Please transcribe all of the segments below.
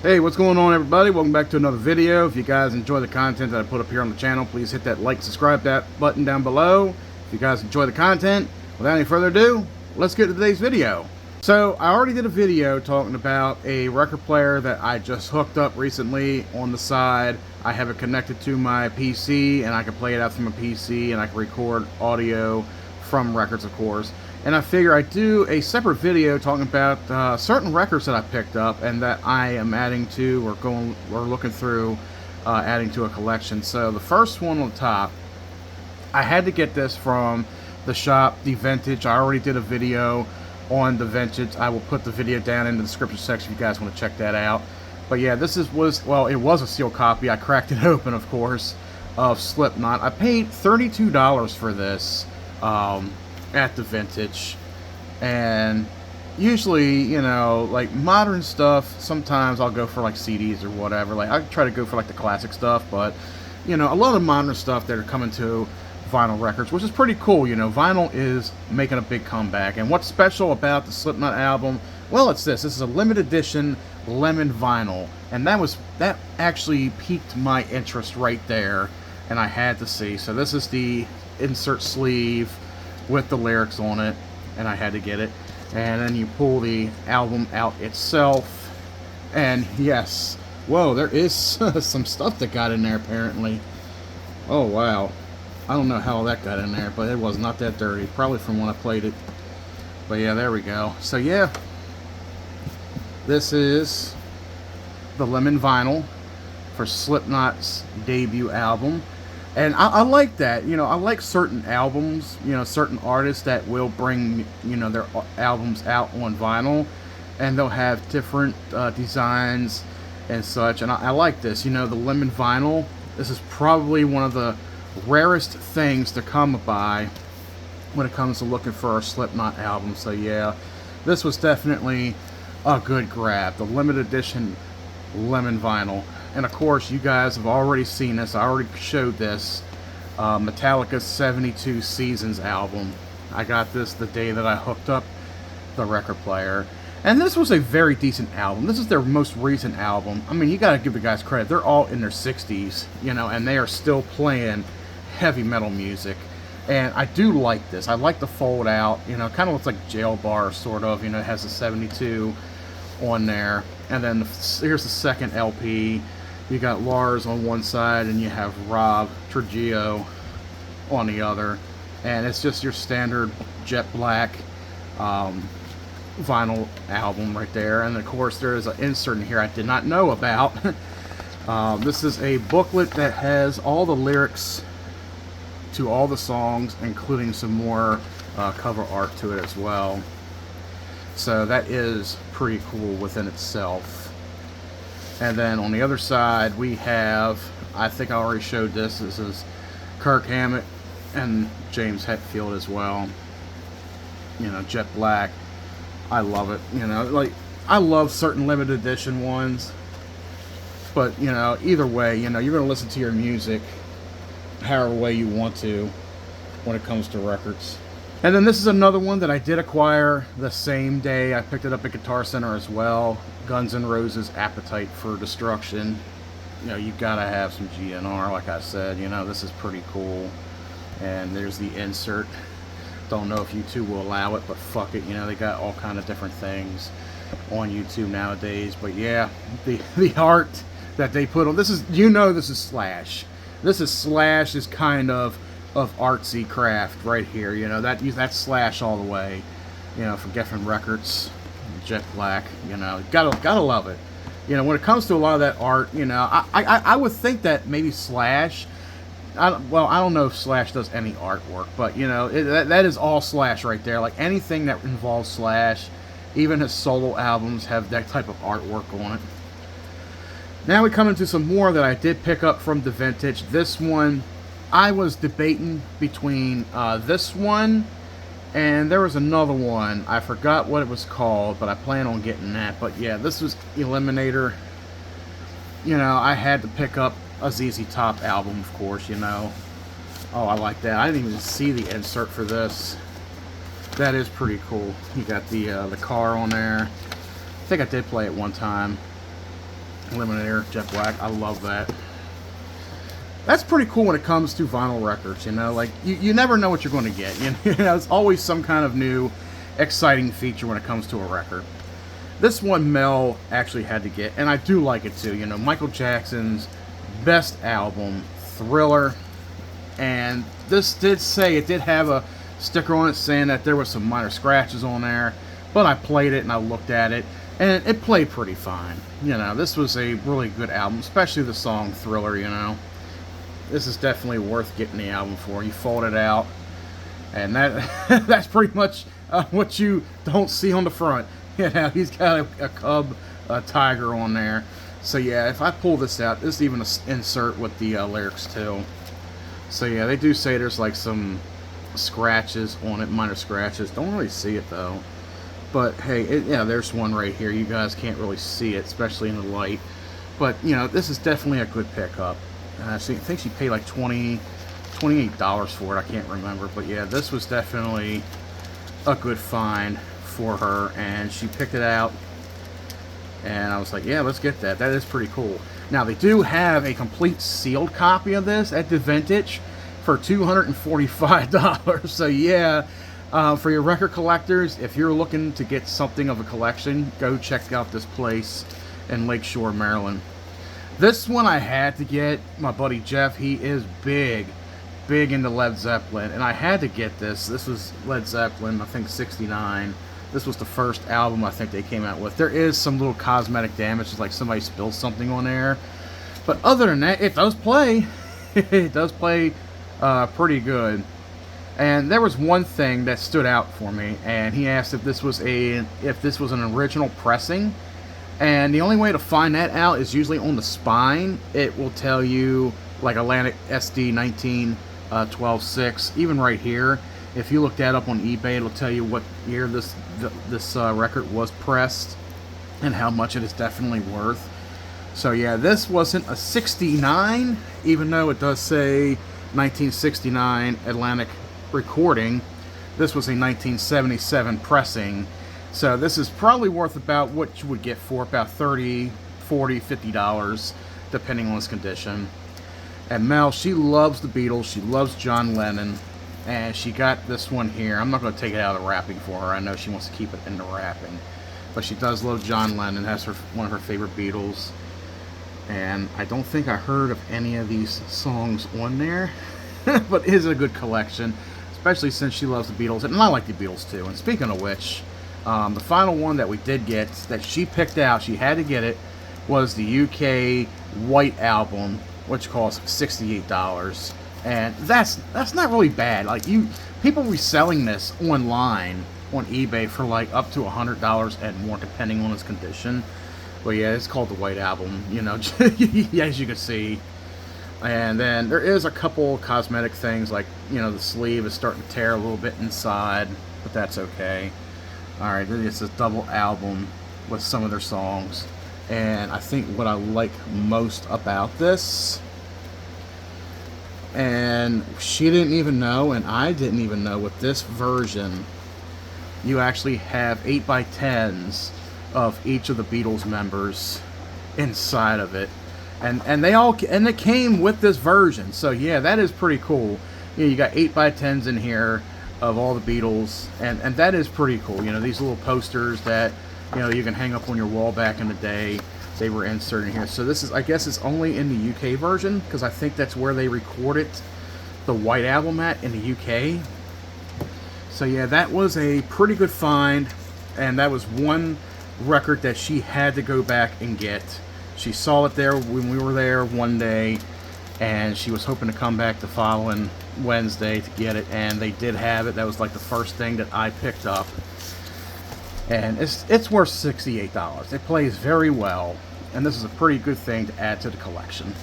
Hey, what's going on, everybody? Welcome back to another video. If you guys enjoy the content that I put up here on the channel, please hit that like, subscribe, that button down below. If you guys enjoy the content, without any further ado, let's get to today's video. So, I already did a video talking about a record player that I just hooked up recently on the side. I have it connected to my PC, and I can play it out from a PC, and I can record audio from records, of course. And I figure I'd do a separate video talking about certain records that I picked up and that I am adding to or looking through adding to a collection. So the first one on top, I had to get this from the shop, The Vintage. I already did a video on The Vintage. I will put the video down in the description section if you guys want to check that out. But yeah, this was a sealed copy. I cracked it open, of course, of Slipknot. I paid $32 for this. At The Vintage, and usually, you know, like modern stuff, sometimes I'll go for like CDs or whatever. Like I try to go for like the classic stuff, but you know, a lot of modern stuff that are coming to vinyl records, which is pretty cool. You know, vinyl is making a big comeback, and what's special about the Slipknot album? Well, it's this is a limited edition lemon vinyl, and that actually piqued my interest right there, and I had to see. So this is the insert sleeve with the lyrics on it, and I had to get it. And then you pull the album out itself, and yes, whoa, there is some stuff that got in there apparently. Oh wow, I don't know how that got in there, but it was not that dirty, probably from when I played it. But yeah, there we go. So yeah, this is the lemon vinyl for Slipknot's debut album. And I like that, you know, I like certain albums, you know, certain artists that will bring, you know, their albums out on vinyl, and they'll have different designs and such, and I like this, you know, the lemon vinyl. This is probably one of the rarest things to come by when it comes to looking for a Slipknot album. So yeah, this was definitely a good grab, the limited edition lemon vinyl. And of course, you guys have already seen this. I already showed this. Metallica's 72 Seasons album. I got this the day that I hooked up the record player. And this was a very decent album. This is their most recent album. I mean, you gotta give the guys credit. They're all in their 60s, you know, and they are still playing heavy metal music. And I do like this. I like the fold out, you know, kind of looks like Jail Bar, sort of. You know, it has a 72 on there. And then here's the second LP. You got Lars on one side, and you have Rob Trujillo on the other, and it's just your standard jet black vinyl album right there. And of course, there is an insert in here I did not know about. This is a booklet that has all the lyrics to all the songs, including some more cover art to it as well. So that is pretty cool within itself. And then on the other side, we have, I think I already showed this, this is Kirk Hammett and James Hetfield as well. You know, jet black. I love it. You know, like, I love certain limited edition ones. But, you know, either way, you know, you're going to listen to your music however way you want to when it comes to records. And then this is another one that I did acquire the same day. I picked it up at Guitar Center as well. Guns N' Roses' Appetite for Destruction. You know, you gotta have some GNR, like I said. You know, this is pretty cool. And there's the insert. Don't know if YouTube will allow it, but fuck it. You know, they got all kind of different things on YouTube nowadays. But yeah, the art that they put on this is, you know, this is Slash. This is Slash's kind of artsy craft right here. You know, that's Slash all the way. You know, from Geffen Records, jet black. You know, gotta love it. You know, when it comes to a lot of that art, you know, I would think that maybe Slash. I don't know if Slash does any artwork, but you know, that is all Slash right there. Like anything that involves Slash, even his solo albums have that type of artwork on it. Now we come into some more that I did pick up from The Vintage. This one, I was debating between this one, and there was another one. I forgot what it was called, but I plan on getting that. But yeah, this was Eliminator. You know, I had to pick up a ZZ Top album, of course, you know. Oh, I like that. I didn't even see the insert for this. That is pretty cool. You got the car on there. I think I did play it one time. Eliminator, Jet Black. I love that. That's pretty cool when it comes to vinyl records, you know? Like, you never know what you're going to get. You know, it's always some kind of new, exciting feature when it comes to a record. This one Mel actually had to get, and I do like it too, you know, Michael Jackson's best album, Thriller. And this did say, it did have a sticker on it saying that there was some minor scratches on there, but I played it and I looked at it, and it played pretty fine. You know, this was a really good album, especially the song Thriller, you know. This is definitely worth getting the album for. You fold it out, and that that's pretty much what you don't see on the front. You know, he's got a cub, a tiger on there. So yeah, if I pull this out, this is even an insert with the lyrics too. So yeah, they do say there's like some scratches on it, minor scratches. Don't really see it though. But hey, yeah, there's one right here. You guys can't really see it, especially in the light. But you know, this is definitely a good pickup. I think she paid like $28 for it. I can't remember, but yeah, this was definitely a good find for her, and she picked it out. And I was like, yeah, let's get that. That is pretty cool. Now, they do have a complete sealed copy of this at the Vintage for $245. So, yeah, for your record collectors, if you're looking to get something of a collection, go check out this place in Lakeshore, Maryland. This one I had to get. My buddy Jeff, he is big into Led Zeppelin, and I had to get this. This was Led Zeppelin, I think, 69. This was the first album I think they came out with. There is some little cosmetic damage, just like somebody spilled something on there. But other than that, it does play. It does play pretty good. And there was one thing that stood out for me, and he asked if this was an original pressing. And the only way to find that out is usually on the spine. It will tell you, like Atlantic SD 1912.6, even right here. If you look that up on eBay, it'll tell you what year this record was pressed and how much it is definitely worth. So yeah, this wasn't a 69, even though it does say 1969 Atlantic recording. This was a 1977 pressing. So this is probably worth about what you would get for about $30, $40, $50, depending on its condition. And Mel, she loves the Beatles. She loves John Lennon. And she got this one here. I'm not going to take it out of the wrapping for her. I know she wants to keep it in the wrapping. But she does love John Lennon. That's one of her favorite Beatles. And I don't think I heard of any of these songs on there. But it is a good collection, especially since she loves the Beatles. And I like the Beatles too. And speaking of which, the final one that we did get, that she picked out, she had to get it, was the UK White Album, which cost $68. And that's not really bad. Like, people reselling this online on eBay for like up to $100 and more, depending on its condition. But yeah, it's called the White Album, you know, as you can see. And then there is a couple cosmetic things, like, you know, the sleeve is starting to tear a little bit inside, but that's okay. Alright, it's a double album with some of their songs. And I think what I like most about this, and she didn't even know, and I didn't even know, with this version, you actually have 8x10s of each of the Beatles members inside of it. And it came with this version. So yeah, that is pretty cool. You know, you got 8x10s in here of all the Beatles, and that is pretty cool. You know, these little posters that, you know, you can hang up on your wall back in the day, they were inserted here. So this is, I guess it's only in the UK version, because I think that's where they recorded the White Album at, in the UK. So yeah, that was a pretty good find, and that was one record that she had to go back and get. She saw it there when we were there one day, and she was hoping to come back the following Wednesday to get it, and they did have it. That was like the first thing that I picked up, and it's worth $68. It plays very well, and this is a pretty good thing to add to the collection.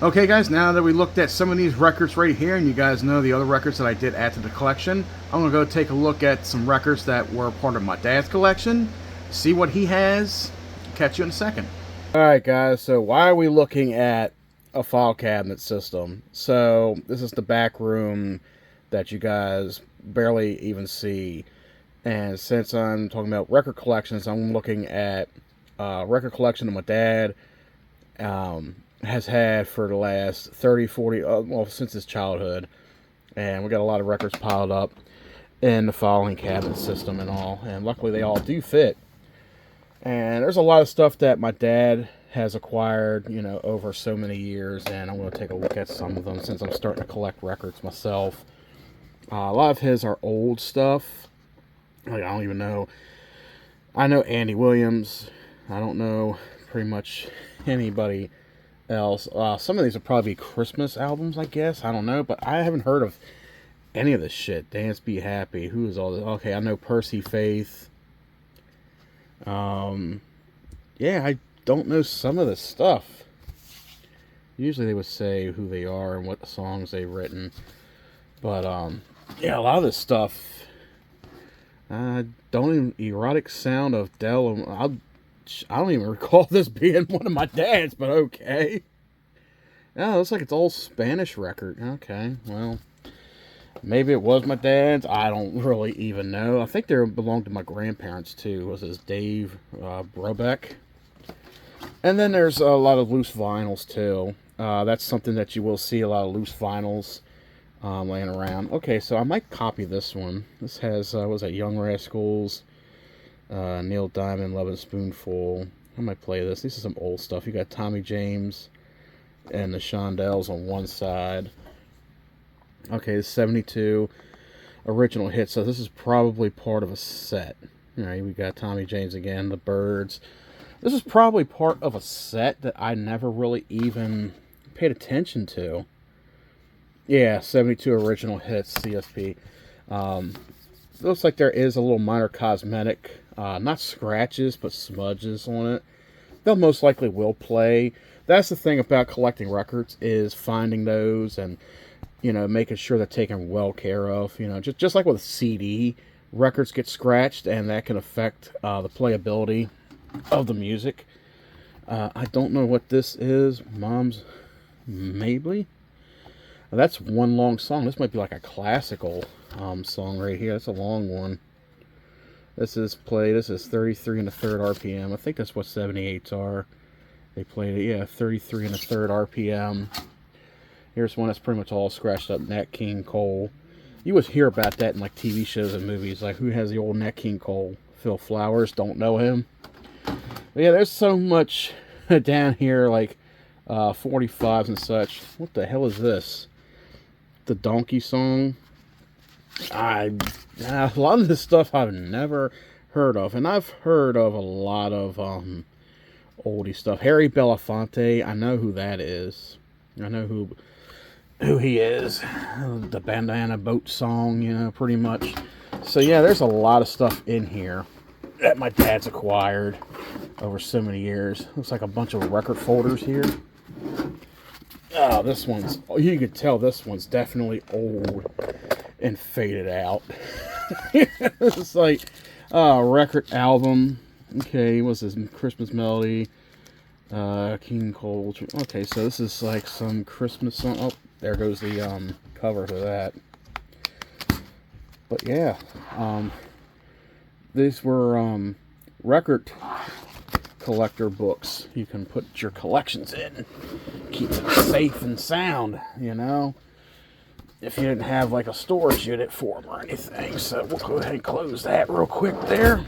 Okay guys, now that we looked at some of these records right here, and you guys know the other records that I did add to the collection, I'm going to go take a look at some records that were part of my dad's collection, see what he has. Catch you in a second. Alright guys, so why are we looking at a file cabinet system? So this is the back room that you guys barely even see. And since I'm talking about record collections, I'm looking at record collection of my dad, has had for the last 30, 40, well, since his childhood. And we got a lot of records piled up in the filing cabinet system and all. And luckily they all do fit. And there's a lot of stuff that my dad has acquired, over so many years. And I'm going to take a look at some of them since I'm starting to collect records myself. A lot of his are old stuff. Like, I don't even know. I know Andy Williams. I don't know pretty much anybody else. Some of these are probably Christmas albums, I guess. I don't know, but I haven't heard of any of this shit. Dance Be Happy. Who is all this? Okay, I know Percy Faith. Yeah, I don't know some of this stuff. Usually they would say who they are and what songs they've written. But, yeah, a lot of this stuff. Don't even. Erotic Sound of Del. I don't even recall this being one of my dad's, but okay. Yeah, it looks like it's all Spanish record. Okay, well, maybe it was my dad's. I don't really even know. I think they belonged to my grandparents too. Was this Dave Brubeck? And then there's a lot of loose vinyls too. That's something that you will see, a lot of loose vinyls laying around. Okay, so I might copy this one. This has, what was that, Young Rascals, Neil Diamond, Love and Spoonful. I might play this. This is some old stuff. You got Tommy James and the Shondells on one side. Okay, the 72 original hit. So this is probably part of a set. All right, we got Tommy James again, the Byrds. This is probably part of a set that I never really even paid attention to. Yeah, 72 original hits, CSP. Looks like there is a little minor cosmetic, not scratches, but smudges on it. They'll most likely will play. That's the thing about collecting records, is finding those and, making sure they're taken well care of. Just like with a CD, records get scratched and that can affect the playability of the music. I don't know what this is. Mom's Mabley? That's one long song. This might be like a classical song right here. That's a long one. This is 33 and a third RPM. I think that's what 78s are. They played it, yeah, 33 and a third RPM. Here's one that's pretty much all scratched up, Nat King Cole. You would hear about that in like TV shows and movies. Like, who has the old Nat King Cole? Phil Flowers, don't know him. But yeah, there's so much down here, like 45s and such. What the hell is this? The Donkey Song. A lot of this stuff I've never heard of, and I've heard of a lot of oldie stuff. Harry Belafonte, I know who that is. I know who he is. The Bandana Boat Song, pretty much. So yeah, there's a lot of stuff in here that my dad's acquired over so many years. Looks like a bunch of record folders here. Oh, this one's, you can tell this one's definitely old and faded out. It's like record album. Okay, what's this? Christmas Melody. King Cole. Okay, so this is like some Christmas song. Oh, there goes the cover to that. But yeah, these were record collector books. You can put your collections in, keep it safe and sound, if you didn't have like a storage unit for them or anything. So we'll go ahead and close that real quick there.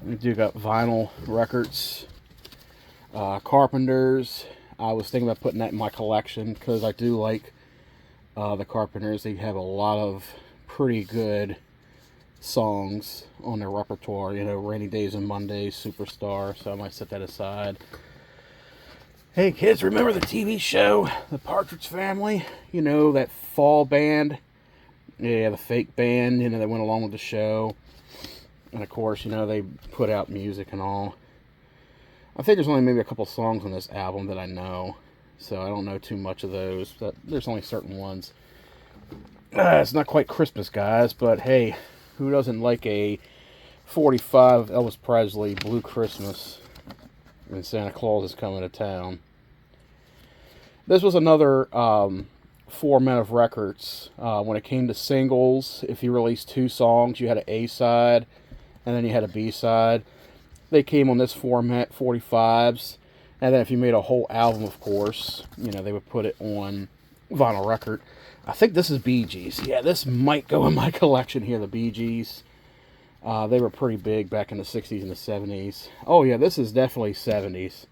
We do got vinyl records, Carpenters. I was thinking about putting that in my collection because I do like the Carpenters. They have a lot of pretty good songs on their repertoire, Rainy Days and Mondays, Superstar, so I might set that aside. Hey kids, remember the TV show, The Partridge Family? That fall band? Yeah, the fake band, that went along with the show. And of course, they put out music and all. I think there's only maybe a couple songs on this album that I know, so I don't know too much of those, but there's only certain ones. It's not quite Christmas, guys, but hey, who doesn't like a 45 Elvis Presley, Blue Christmas, and Santa Claus is coming to town? This was another format of records. When it came to singles, if you released 2 songs, you had an A-side, and then you had a B-side. They came on this format, 45s, And then if you made a whole album, of course, you know, they would put it on vinyl record. I think this is Bee Gees. Yeah, this might go in my collection here, the Bee Gees. They were pretty big back in the 60s and the 70s. Oh, yeah, this is definitely 70s.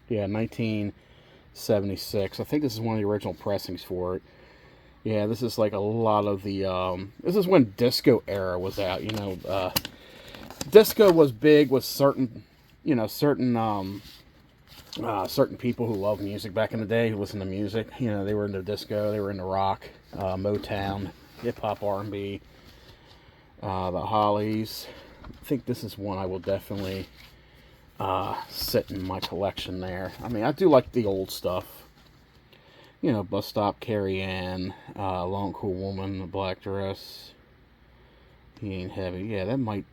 Yeah, 1976. I think this is one of the original pressings for it. Yeah, this is like a lot of the... this is when disco era was out, you know. Disco was big with certain, you know, certain people who love music back in the day, who listened to music. You know, they were into disco, they were into rock, Motown, hip-hop, R&B, the Hollies. I think this is one I will definitely sit in my collection there. I mean, I do like the old stuff. You know, Bus Stop, Carrie Ann, Long Cool Woman, The Black Dress, He Ain't Heavy. Yeah, that might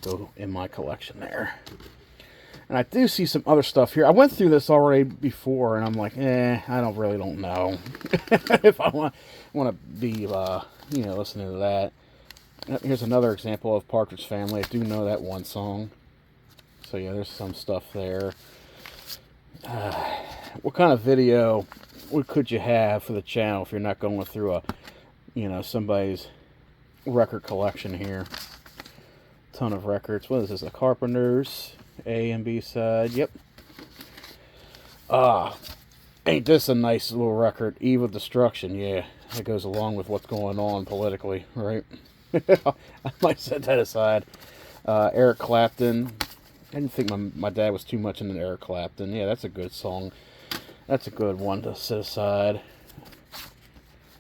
go in my collection there. And I do see some other stuff here. I went through this already before, and I'm like, I really don't know if I want to be, you know, listening to that. Here's another example of Partridge Family. I do know that one song. So, yeah, there's some stuff there. What kind of video could you have for the channel if you're not going through somebody's record collection here? Ton of records. What is this? The Carpenters, A and B side. Yep. Ain't this a nice little record? Eve of Destruction. Yeah, that goes along with what's going on politically, right? I might set that aside. Eric Clapton. I didn't think my dad was too much into Eric Clapton. Yeah, that's a good song. That's a good one to set aside.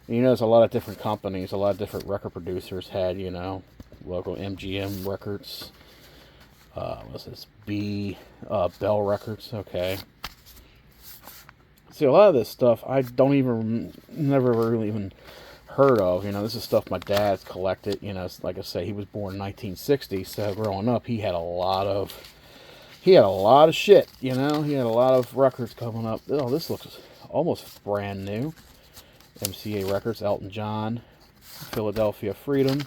You know, there's a lot of different companies, a lot of different record producers had, you know, local MGM Records. What's this? Bell Records. Okay. See, a lot of this stuff I never really even heard of. You know, this is stuff my dad's collected. You know, like I say, he was born in 1960, so growing up, he had a lot of shit. You know, he had a lot of records coming up. Oh, this looks almost brand new. MCA Records, Elton John, Philadelphia Freedom.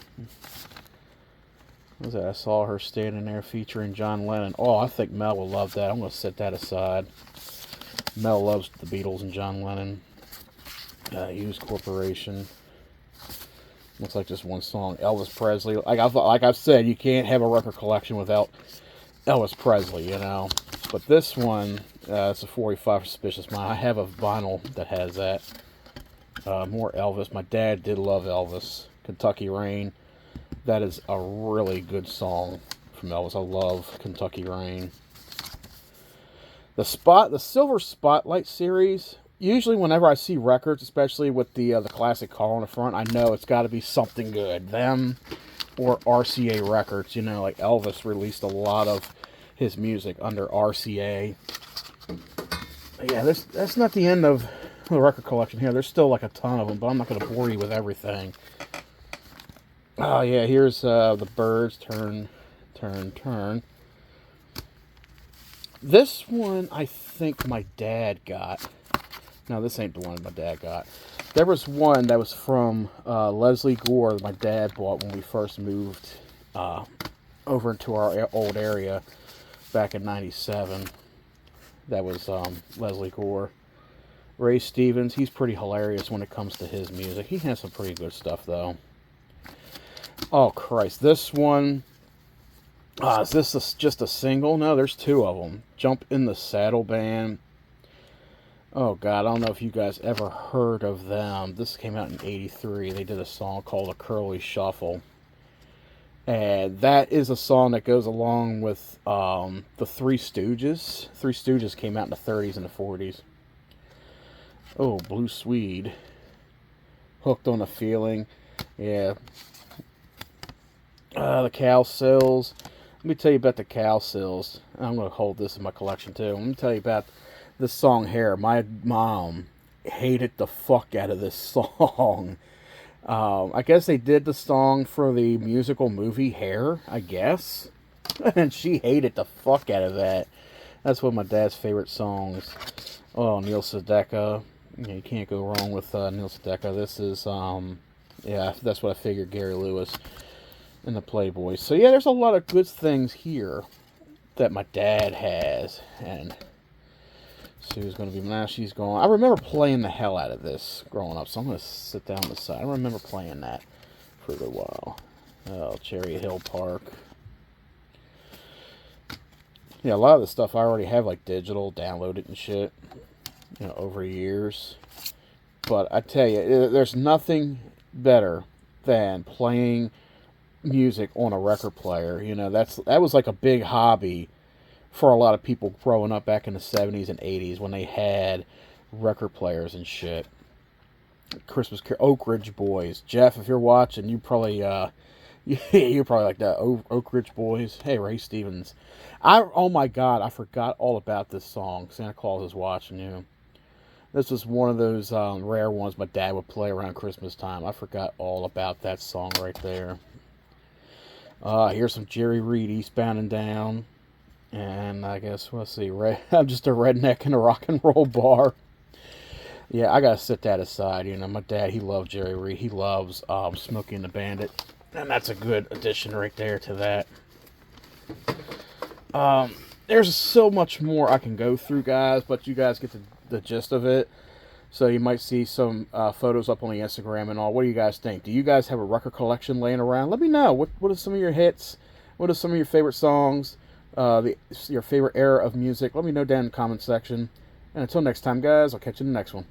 What was that? I Saw Her Standing There featuring John Lennon. Oh, I think Mel will love that. I'm going to set that aside. Mel loves the Beatles and John Lennon. Hughes Corporation. Looks like just one song. Elvis Presley. Like I've said, you can't have a record collection without Elvis Presley, you know. But this one, it's a 45 Suspicious Mind. I have a vinyl that has that. More Elvis. My dad did love Elvis. Kentucky Rain. That is a really good song from Elvis. I love Kentucky Rain. The Silver Spotlight series. Usually, whenever I see records, especially with the classic car on the front, I know it's got to be something good. Them or RCA Records. You know, like Elvis released a lot of his music under RCA. But yeah, that's not the end of the record collection here. There's still like a ton of them, but I'm not going to bore you with everything. Oh yeah, here's the Byrds, Turn. This one I think my dad got. No, this ain't the one my dad got. There was one that was from Leslie Gore that my dad bought when we first moved over into our old area back in '97. That was Leslie Gore. Ray Stevens, he's pretty hilarious when it comes to his music. He has some pretty good stuff, though. Oh, Christ. This one... is this just a single? No, there's two of them. Jump in the Saddle Band. Oh, God, I don't know if you guys ever heard of them. This came out in '83. They did a song called A Curly Shuffle. And that is a song that goes along with the Three Stooges. Three Stooges came out in the 30s and the 40s. Oh, Blue Swede. Hooked on a Feeling. Yeah. The Cowsills. Let me tell you about the Cowsills. I'm going to hold this in my collection too. Let me tell you about this song Hair. My mom hated the fuck out of this song. I guess they did the song for the musical movie Hair, I guess. And she hated the fuck out of that. That's one of my dad's favorite songs. Oh, Neil Sedaka. Yeah, you can't go wrong with Neil Sedaka. This is, yeah, that's what I figured, Gary Lewis and the Playboys. So, yeah, there's a lot of good things here that my dad has. And See who's going to be now. She's gone. I remember playing the hell out of this growing up, so I'm going to sit down on the side. I remember playing that for a little while. Oh, Cherry Hill Park. Yeah, a lot of the stuff I already have, like digital, downloaded and shit, you know, over years. But I tell you, there's nothing better than playing music on a record player. You know, that was like a big hobby for a lot of people growing up back in the 70s and 80s when they had record players and shit. Christmas Oak Ridge Boys. Jeff, if you're watching, you probably you're probably like that. Oak Ridge Boys. Hey, Ray Stevens. Oh my God, I forgot all about this song. Santa Claus is watching you. This was one of those rare ones my dad would play around Christmas time. I forgot all about that song right there. Here's some Jerry Reed, Eastbound and Down. And I guess, let's see, I'm just a redneck in a rock and roll bar. Yeah, I gotta set that aside. You know, my dad, he loved Jerry Reed. He loves Smokey and the Bandit. And that's a good addition right there to that. There's so much more I can go through, guys, but you guys get the gist of it. So you might see some photos up on the Instagram and all. What do you guys think? Do you guys have a record collection laying around? Let me know. What are some of your hits? What are some of your favorite songs? Your favorite era of music? Let me know down in the comment section. And until next time, guys, I'll catch you in the next one.